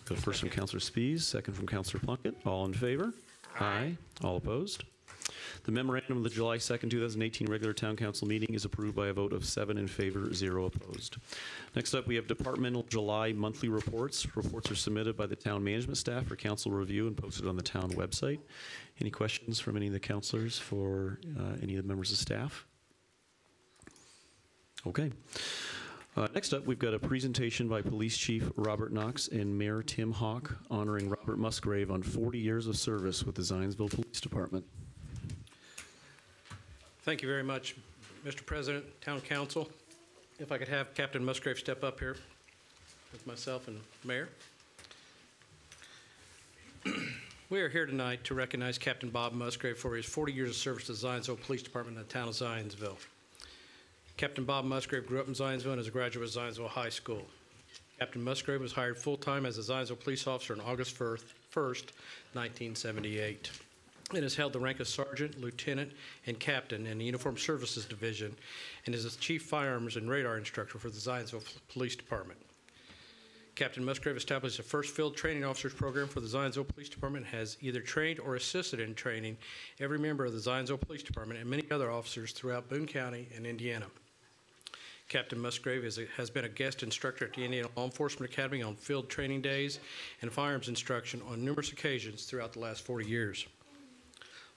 Got a first from Councillor Spies, second from Councillor Plunkett. All in favor? Aye. All opposed? The memorandum of the July 2nd, 2018 regular Town Council meeting is approved by a vote of 7 in favor, 0 opposed. Next up, we have Departmental July monthly reports. Reports are submitted by the Town Management staff for council review and posted on the Town website. Any questions from any of the councillors for any of the members of staff? Okay. Next up, we've got a presentation by Police Chief Robert Knox and Mayor Tim Hawk honoring Robert Musgrave on 40 years of service with the Zionsville Police Department. Thank you very much, Mr. President, Town Council. If I could have Captain Musgrave step up here with myself and Mayor. We are here tonight to recognize Captain Bob Musgrave for his 40 years of service to the Zionsville Police Department in the town of Zionsville. Captain Bob Musgrave grew up in Zionsville and is a graduate of Zionsville High School. Captain Musgrave was hired full-time as a Zionsville police officer on August 1st, 1978. And has held the rank of sergeant, lieutenant, and captain in the Uniformed Services Division, and is the chief firearms and radar instructor for the Zionsville Police Department. Captain Musgrave established the first field training officers program for the Zionsville Police Department, has either trained or assisted in training every member of the Zionsville Police Department and many other officers throughout Boone County and Indiana. Captain Musgrave has been a guest instructor at the Indiana Law Enforcement Academy on field training days and firearms instruction on numerous occasions throughout the last 40 years.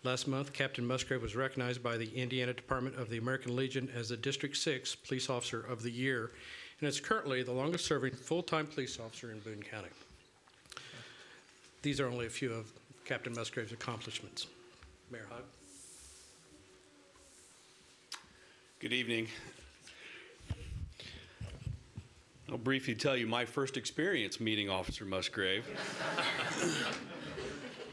Last month, Captain Musgrave was recognized by the Indiana Department of the American Legion as the District 6 Police Officer of the Year, and is currently the longest-serving full-time police officer in Boone County. These are only a few of Captain Musgrave's accomplishments. Mayor Hogg. Good evening. I'll briefly tell you my first experience meeting Officer Musgrave.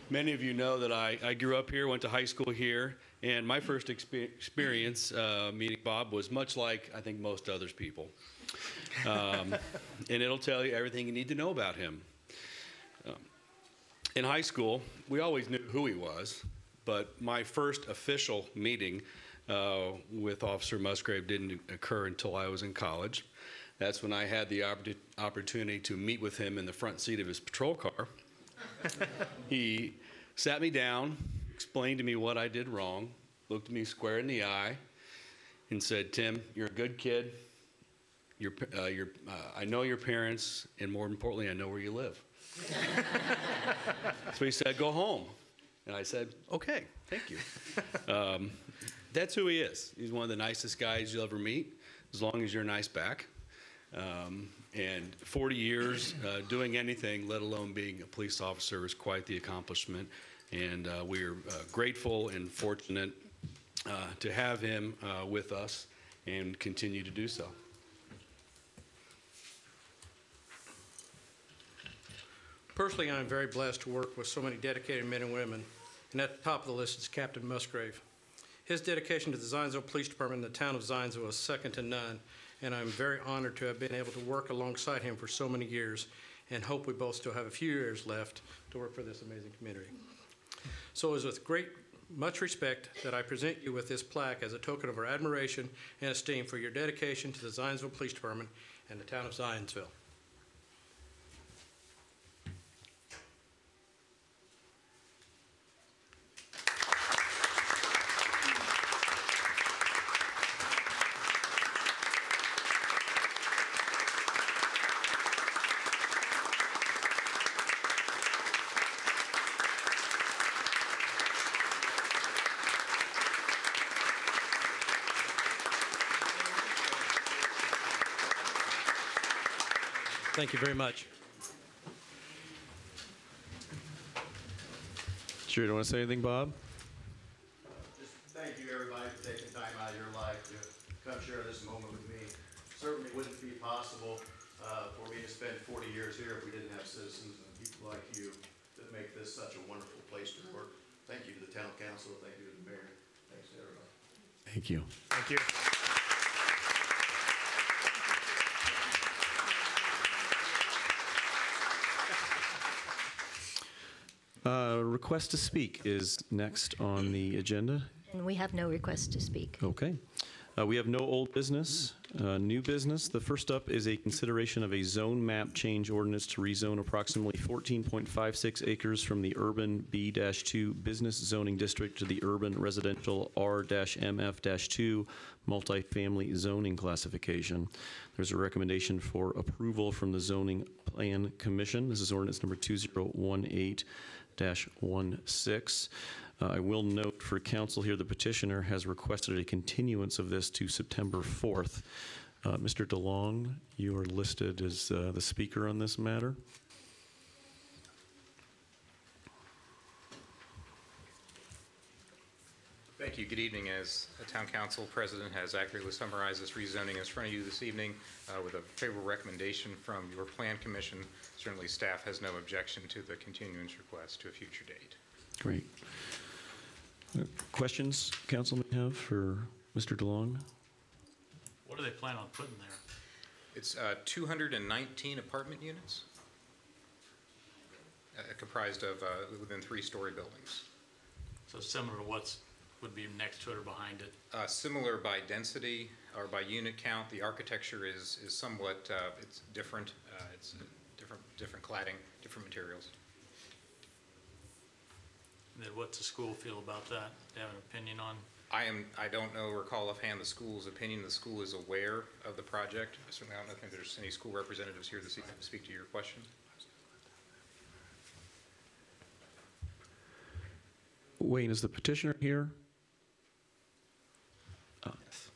Many of you know that I grew up here, went to high school here, and my first experience meeting Bob was much like, I think, most other people. And it'll tell you everything you need to know about him. In high school, we always knew who he was, but my first official meeting with Officer Musgrave didn't occur until I was in college. That's when I had the opportunity to meet with him in the front seat of his patrol car. He sat me down, explained to me what I did wrong, looked me square in the eye, and said, "Tim, you're a good kid. I know your parents, and more importantly, I know where you live." So he said, "Go home." And I said, "Okay, thank you." That's who he is. He's one of the nicest guys you'll ever meet, as long as you're nice back. And 40 years doing anything, let alone being a police officer, is quite the accomplishment. And we're grateful and fortunate to have him with us and continue to do so. Personally, I'm very blessed to work with so many dedicated men and women, and at the top of the list is Captain Musgrave. His dedication to the Zionsville Police Department in the town of Zionsville is second to none, and I'm very honored to have been able to work alongside him for so many years, and hope we both still have a few years left to work for this amazing community. So it is with much respect that I present you with this plaque as a token of our admiration and esteem for your dedication to the Zionsville Police Department and the town of Zionsville. Thank you very much. Sure, you don't want to say anything, Bob? Just thank you, everybody, for taking time out of your life to come share this moment with me. Certainly wouldn't be possible for me to spend 40 years here if we didn't have citizens and people like you that make this such a wonderful place to work. Thank you to the town council. Thank you to the mayor. Thanks to everybody. Thank you. Thank you. Request to speak is next on the agenda. And we have no request to speak. Okay. We have no old business, new business. The first up is a consideration of a zone map change ordinance to rezone approximately 14.56 acres from the urban B-2 business zoning district to the urban residential R-MF-2 multifamily zoning classification. There's a recommendation for approval from the Zoning Plan Commission. This is ordinance number 2018-16. I will note for council here, the petitioner has requested a continuance of this to September 4th. Mr. DeLong, you are listed as the speaker on this matter. Thank you. Good evening. As the Town Council President has accurately summarized this rezoning in front of you this evening with a favorable recommendation from your Plan Commission, certainly staff has no objection to the continuance request to a future date. Great. Questions council may have for Mr. DeLong? What do they plan on putting there? It's 219 apartment units comprised of within 3-story buildings. So similar to what's would be next to it or behind it? Similar by density or by unit count. The architecture is somewhat it's different. It's different cladding, different materials. And then what's the school feel about that? Do you have an opinion on? I don't know or recall offhand the school's opinion. The school is aware of the project. Certainly, I don't think there's any school representatives here this evening to speak to your question. Wayne, is the petitioner here? Yes.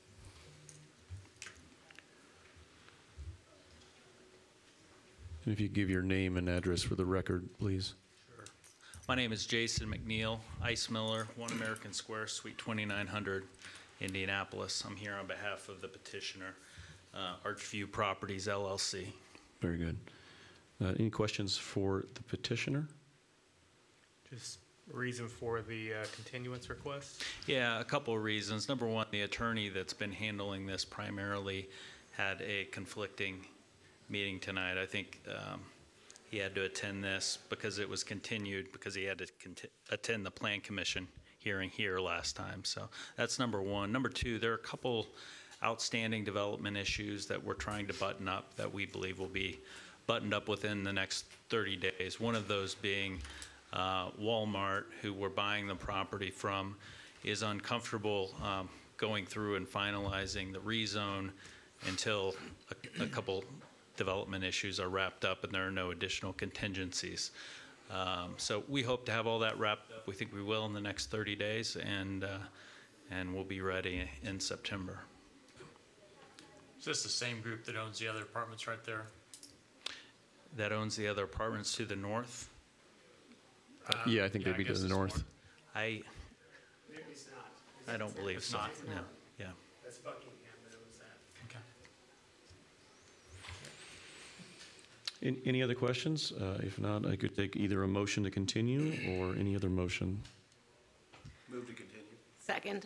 And if you give your name and address for the record, please. My name is Jason McNeil, Ice Miller, 1 American Square, Suite 2900, Indianapolis. I'm here on behalf of the petitioner, Archview Properties, LLC. Very good. Any questions for the petitioner? Just reason for the continuance request? Yeah, a couple of reasons. Number one, the attorney that's been handling this primarily had a conflicting meeting tonight. I think he had to attend this because it was continued because he had to attend the Plan Commission hearing here last time. So that's number one. Number two, there are a couple outstanding development issues that we're trying to button up that we believe will be buttoned up within the next 30 days. One of those being Walmart, who we're buying the property from, is uncomfortable going through and finalizing the rezone until a couple development issues are wrapped up and there are no additional contingencies. So we hope to have all that wrapped up. We think we will in the next 30 days, and we'll be ready in September. Is this the same group that owns the other apartments right there? That owns the other apartments to the north? Yeah, I think they'd be to the north. I It's not. don't believe It's so. not. No. Yeah. That's Buckingham that owns that. Okay. Any other questions? If not, I could take either a motion to continue or any other motion. Move to continue. Second.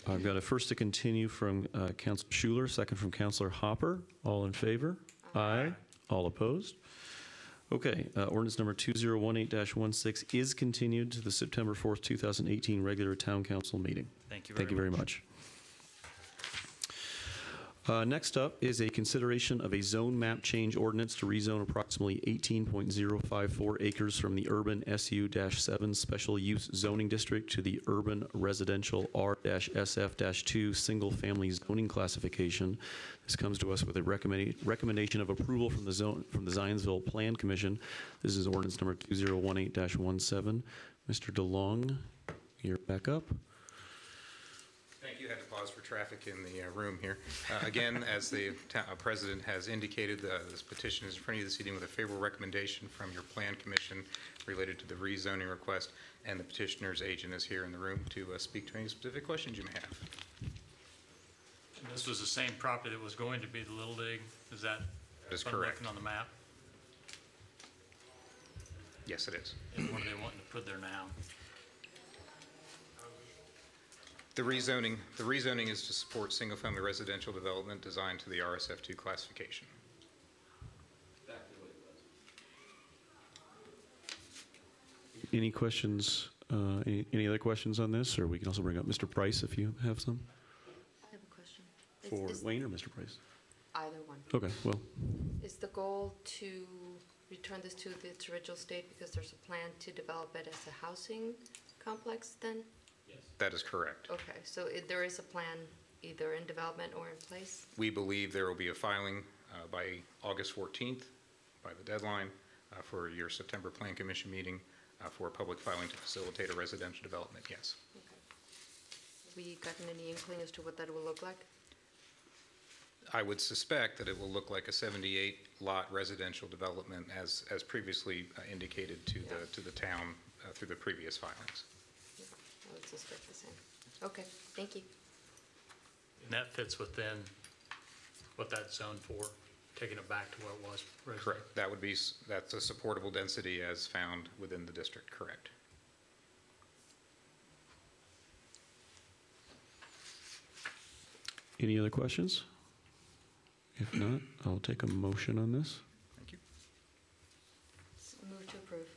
I've got a first to continue from Councilor Schuler, second from Councilor Hopper. All in favor? Aye. All opposed? Okay, ordinance number 2018-16 is continued to the September 4th, 2018 regular town council meeting. Thank you Thank you very much. Next up is a consideration of a zone map change ordinance to rezone approximately 18.054 acres from the urban SU-7 special use zoning district to the urban residential R-SF-2 single family zoning classification. This comes to us with a recommendation of approval from the Zionsville Plan Commission. This is ordinance number 2018-17. Mr. DeLong, you're back up. Thank you. I had to pause for traffic in the room here. Again, as the President has indicated, this petition is in front of you this evening with a favorable recommendation from your Plan Commission related to the rezoning request, and the petitioner's agent is here in the room to speak to any specific questions you may have. And this was the same property that was going to be the Little League? Is that what I'm correct. looking on the map? Yes, it is. And what are they wanting to put there now? The rezoning is to support single-family residential development designed to the RSF2 classification. Any questions, any other questions on this? Or we can also bring up Mr. Price if you have some. I have a question. For Wayne or Mr. Price? Either one. Okay, well, Is the goal to return this to its original state because there's a plan to develop it as a housing complex then? That is correct. Okay, so there is a plan either in development or in place? We believe there will be a filing by August 14th, by the deadline, for your September Plan Commission meeting for a public filing to facilitate a residential development, yes. Okay. Have we gotten any inkling as to what that will look like? I would suspect that it will look like a 78-lot residential development as previously indicated to the town through the previous filings. Yeah, I would suspect the same. Okay, thank you. And that fits within what that's zoned for, taking it back to what it was originally. Correct. That's a supportable density as found within the district, correct. any other questions? If not, I'll take a motion on this. Thank you. Move to approve.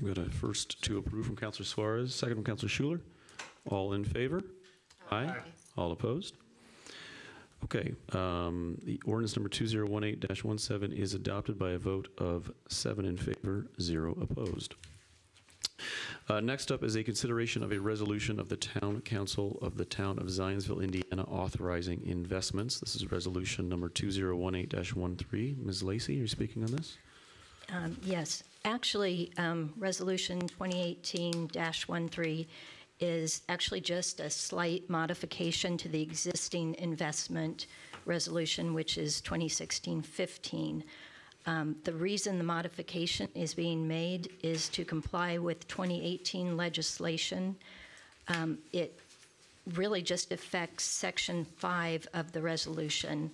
We've got a first to approve from Counselor Suarez, second from Counselor Schuler. All in favor? Aye. All opposed? Okay, the ordinance number 2018-17 is adopted by a vote of 7 in favor, 0 opposed. Next up is a consideration of a resolution of the Town Council of the Town of Zionsville, Indiana, authorizing investments. This is resolution number 2018-13. Ms. Lacey, are you speaking on this? Yes. Actually, Resolution 2018-13 is actually just a slight modification to the existing investment resolution, which is 2016-15. The reason the modification is being made is to comply with 2018 legislation. It really just affects Section 5 of the resolution.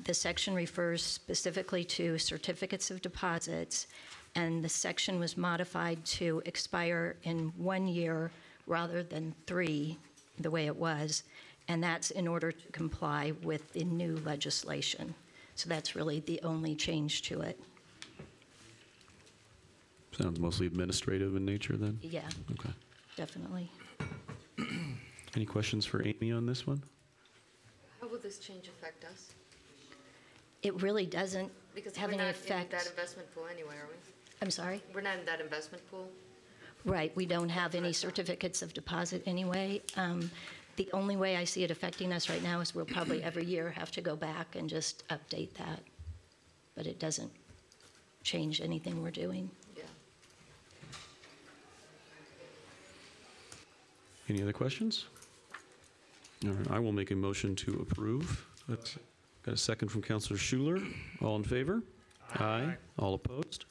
The section refers specifically to certificates of deposits, and the section was modified to expire in 1 year rather than 3, the way it was, and that's in order to comply with the new legislation. So that's really the only change to it. Sounds mostly administrative in nature then? Yeah, Okay. definitely. Any questions for Amy on this one? How will this change affect us? It really doesn't Because have we're any not in effect. that investment pool anyway, are we? I'm sorry? We're not in that investment pool? Right, we don't have any certificates of deposit anyway. The only way I see it affecting us right now is we'll probably every year have to go back and just update that. But it doesn't change anything we're doing. Yeah. Any other questions? All right, I will make a motion to approve. Got a second from Counselor Schuler. All in favor? Aye. All opposed?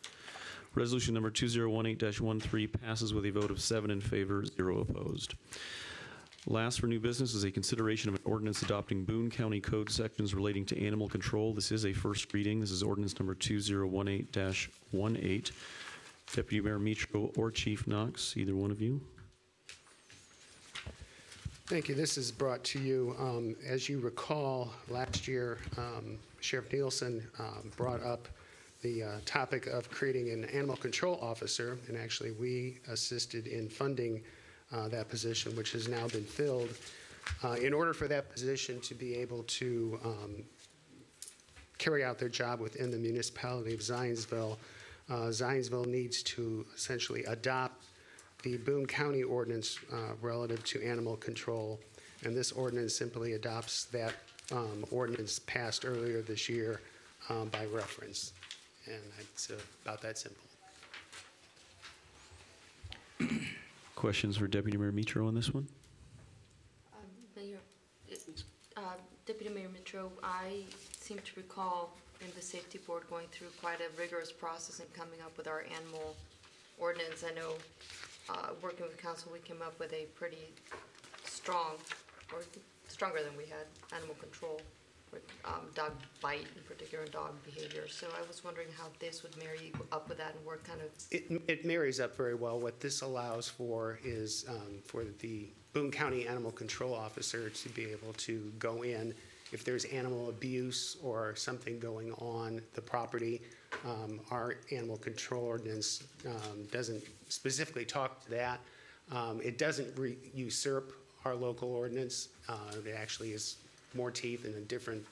Resolution number 2018-13 passes with a vote of 7 in favor, 0 opposed. Last for new business is a consideration of an ordinance adopting Boone County Code sections relating to animal control. This is a first reading. This is ordinance number 2018-18. Deputy Mayor Mitro or Chief Knox, either one of you. Thank you. This is brought to you, as you recall, last year, Sheriff Nielsen brought up the topic of creating an animal control officer, and actually we assisted in funding that position, which has now been filled. In order for that position to be able to carry out their job within the municipality of Zionsville, Zionsville needs to essentially adopt the Boone County ordinance relative to animal control, and this ordinance simply adopts that ordinance passed earlier this year by reference, and it's about that simple. Questions for Deputy Mayor Mitro on this one? Mayor, Deputy Mayor Mitro, I seem to recall in the safety board going through quite a rigorous process in coming up with our animal ordinance. I know working with council, we came up with a pretty strong, or stronger than we had, animal control with dog bite in particular and dog behavior. So I was wondering how this would marry up with that and work kind of. It marries up very well. What this allows for is for the Boone County Animal Control Officer to be able to go in if there's animal abuse or something going on the property. Our animal control ordinance doesn't specifically talk to that. It doesn't usurp our local ordinance. It actually is more teeth and a different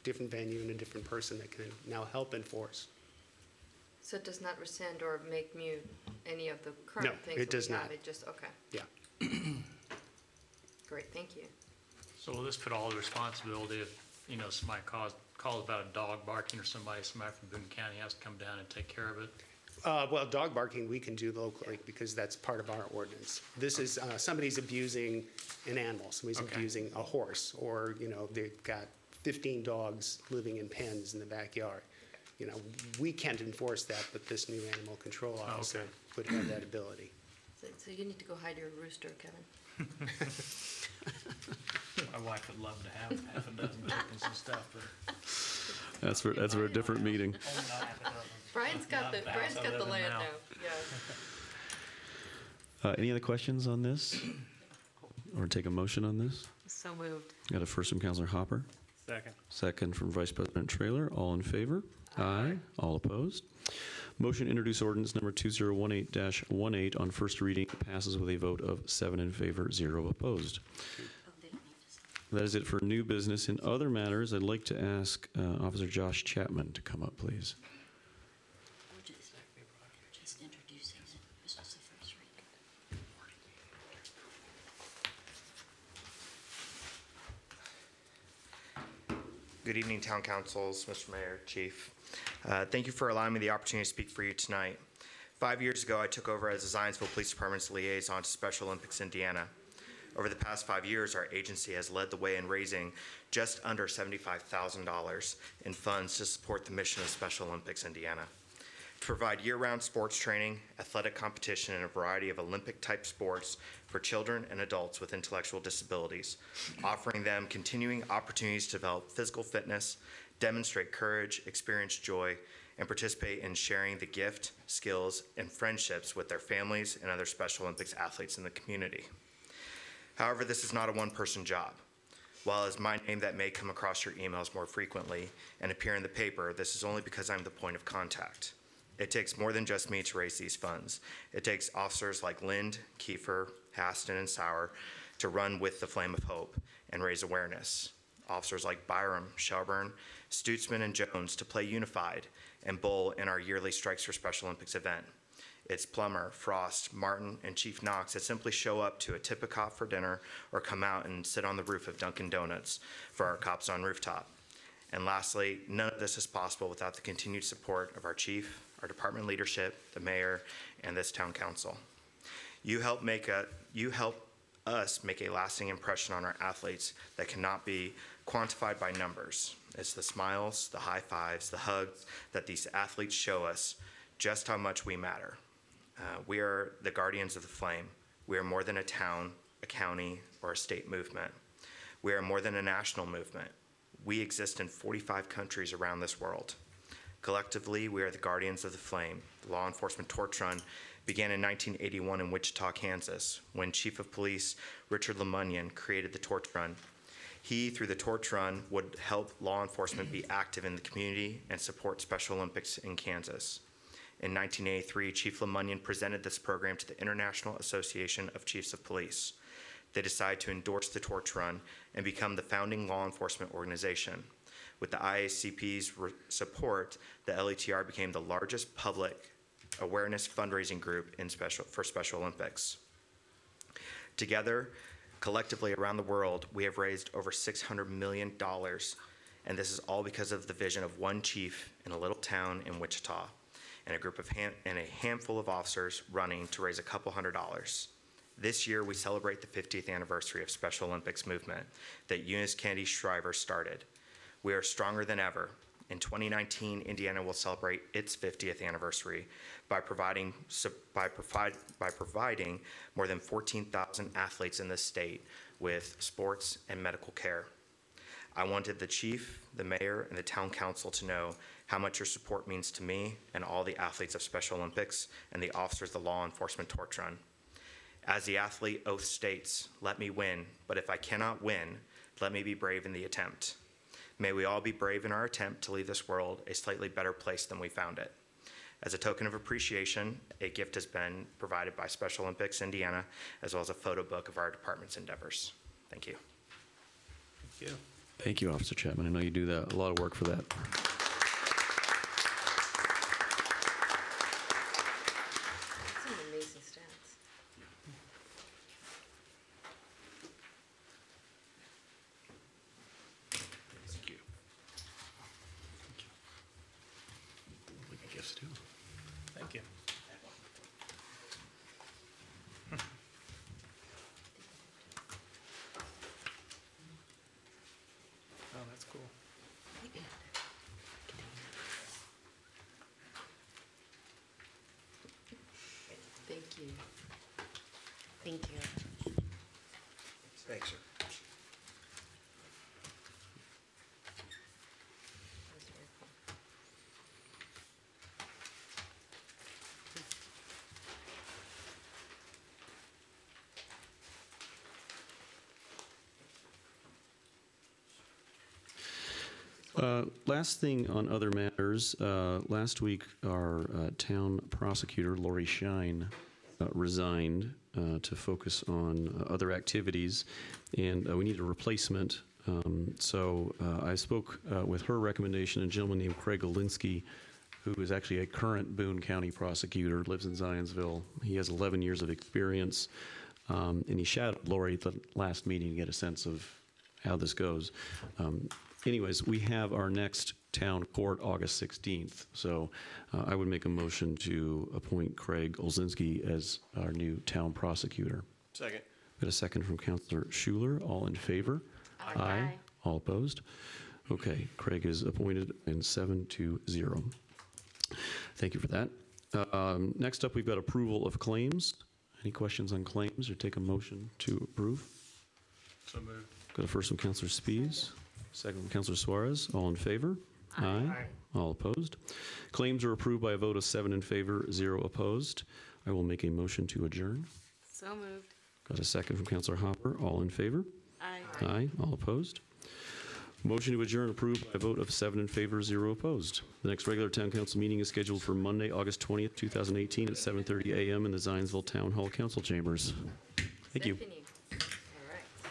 venue and a different person that can now help enforce. So it does not rescind or make mute any of the current No, things? it that we does have? not. It just, okay. Yeah. Great, thank you. So will this put all the responsibility if, somebody calls about a dog barking or somebody from Boone County has to come down and take care of it? Well, dog barking we can do locally because that's part of our ordinance. This is, somebody's abusing an animal, somebody's Okay. abusing a horse, or, they've got 15 dogs living in pens in the backyard. We can't enforce that, but this new animal control officer okay. would have that ability. So you need to go hide your rooster, Kevin. My wife would love to have half a dozen chickens and stuff, but That's for a different meeting. only not half a dozen. Brian's got the land now, yeah. Any other questions on this? Or take a motion on this? So moved. Got a first from Councilor Hopper, Second. second from Vice President Trailer. All in favor? Aye. All opposed? Motion to introduce ordinance number 2018-18 on first reading passes with a vote of 7 in favor, 0 opposed. That is it for new business. In other matters, I'd like to ask Officer Josh Chapman to come up, please. Just introducing it. This was the first reading. Good evening, Town Councils, Mr. Mayor, Chief. Thank you for allowing me the opportunity to speak for you tonight. 5 years ago, I took over as the Zionsville Police Department's liaison to Special Olympics Indiana. Over the past 5 years, our agency has led the way in raising just under $75,000 in funds to support the mission of Special Olympics Indiana. To provide year-round sports training, athletic competition, and a variety of Olympic-type sports for children and adults with intellectual disabilities, offering them continuing opportunities to develop physical fitness, demonstrate courage, experience joy, and participate in sharing the gift, skills, and friendships with their families and other Special Olympics athletes in the community. However, this is not a one-person job. While it's my name that may come across your emails more frequently and appear in the paper, this is only because I'm the point of contact. It takes more than just me to raise these funds. It takes officers like Lind, Kiefer, Haston, and Sauer to run with the Flame of Hope and raise awareness. Officers like Byram, Shelburne, Stutzman, and Jones to play unified and bowl in our yearly Strikes for Special Olympics event. It's Plummer, Frost, Martin, and Chief Knox that simply show up to a tip a cop for dinner or come out and sit on the roof of Dunkin' Donuts for our Cops on Rooftop. And lastly, none of this is possible without the continued support of our chief, our department leadership, the mayor, and this town council. You help us make a lasting impression on our athletes that cannot be quantified by numbers. It's the smiles, the high fives, the hugs that these athletes show us just how much we matter. We are the guardians of the flame. We are more than a town, a county, or a state movement. We are more than a national movement. We exist in 45 countries around this world. Collectively, we are the guardians of the flame. The law enforcement torch run began in 1981 in Wichita, Kansas, when Chief of Police Richard Lemunion created the torch run. He, through the torch run, would help law enforcement be active in the community and support Special Olympics in Kansas. In 1983, Chief Lemunion presented this program to the International Association of Chiefs of Police. They decided to endorse the torch run and become the founding law enforcement organization. With the IACP's support, the LETR became the largest public awareness fundraising group for Special Olympics. Together, collectively around the world, we have raised over $600 million, and this is all because of the vision of one chief in a little town in Wichita, and a handful of officers running to raise a couple $100. This year, we celebrate the 50th anniversary of Special Olympics movement that Eunice Kennedy Shriver started. We are stronger than ever. In 2019, Indiana will celebrate its 50th anniversary by providing more than 14,000 athletes in this state with sports and medical care. I wanted the chief, the mayor, and the town council to know how much your support means to me and all the athletes of Special Olympics and the officers of the law enforcement torch run. As the athlete oath states, let me win, but if I cannot win, let me be brave in the attempt. May we all be brave in our attempt to leave this world a slightly better place than we found it. As a token of appreciation, a gift has been provided by Special Olympics Indiana, as well as a photo book of our department's endeavors. Thank you. Thank you. Thank you, Officer Chapman. I know you do a lot of work for that. Some amazing stats. Thank you. Like a gift too. Thank you. Oh, that's cool. Thank you. Thank you. Thanks, sir. That's very cool. Last thing on other matters, last week our town prosecutor, Lori Shine, resigned to focus on other activities, and we need a replacement. So I spoke with her recommendation, a gentleman named Craig Olinsky, who is actually a current Boone County prosecutor, lives in Zionsville. He has 11 years of experience, and he shadowed Lori at the last meeting to get a sense of how this goes. Anyways, we have our next town court August 16th, so I would make a motion to appoint Craig Olzinski as our new town prosecutor. Second. Got a second from Councilor Schuler. All in favor? Aye. All opposed? Okay, Craig is appointed in 7-0. Thank you for that. Next up, we've got approval of claims. Any questions on claims, or take a motion to approve? So moved. Got a first from Councilor Spies, second from Councilor Suarez. All in favor? Aye. All opposed? Claims are approved by a vote of 7 in favor, 0 opposed. I will make a motion to adjourn. So moved. Got a second from Councilor Hopper. All in favor? Aye. Aye. All opposed? Motion to adjourn approved by a vote of 7 in favor, 0 opposed. The next regular town council meeting is scheduled for Monday, August 20th, 2018 at 7:30 a.m. in the Zionsville Town Hall Council Chambers. Thank you. Stephanie.